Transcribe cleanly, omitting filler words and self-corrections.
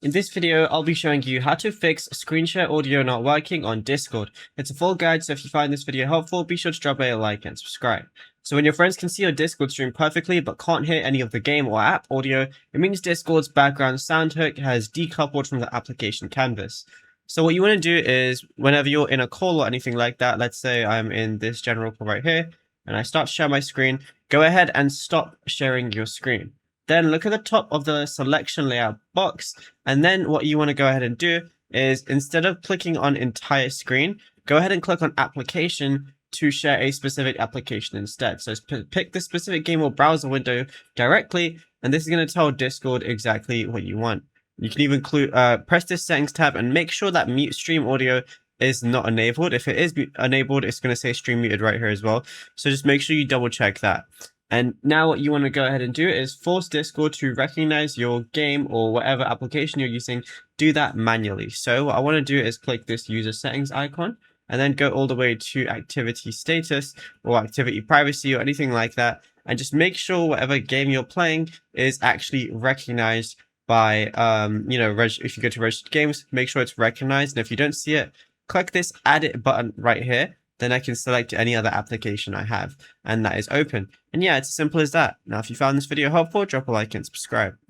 In this video, I'll be showing you how to fix screen share audio not working on Discord. It's a full guide, so if you find this video helpful, be sure to drop a like and subscribe. So when your friends can see your Discord stream perfectly but can't hear any of the game or app audio, it means Discord's background sound hook has decoupled from the application canvas. So what you want to do is, whenever you're in a call or anything like that, let's say I'm in this general call right here, and I start to share my screen, go ahead and stop sharing your screen. Then look at the top of the selection layout box, and then what you want to go ahead and do is, instead of clicking on entire screen, go ahead and click on application to share a specific application instead. So pick the specific game or browser window directly, and this is going to tell Discord exactly what you want. You can even press this settings tab and make sure that mute stream audio is not enabled. If it is enabled, it's going to say stream muted right here as well. So just make sure you double check that. And now what you want to go ahead and do is force Discord to recognize your game or whatever application you're using. Do that manually. So what I want to do is click this user settings icon and then go all the way to activity status or activity privacy or anything like that. And just make sure whatever game you're playing is actually recognized by, if you go to registered games, make sure it's recognized. And if you don't see it, click this add it button right here. Then I can select any other application I have, and that is open. And yeah, it's as simple as that. Now, if you found this video helpful, drop a like and subscribe.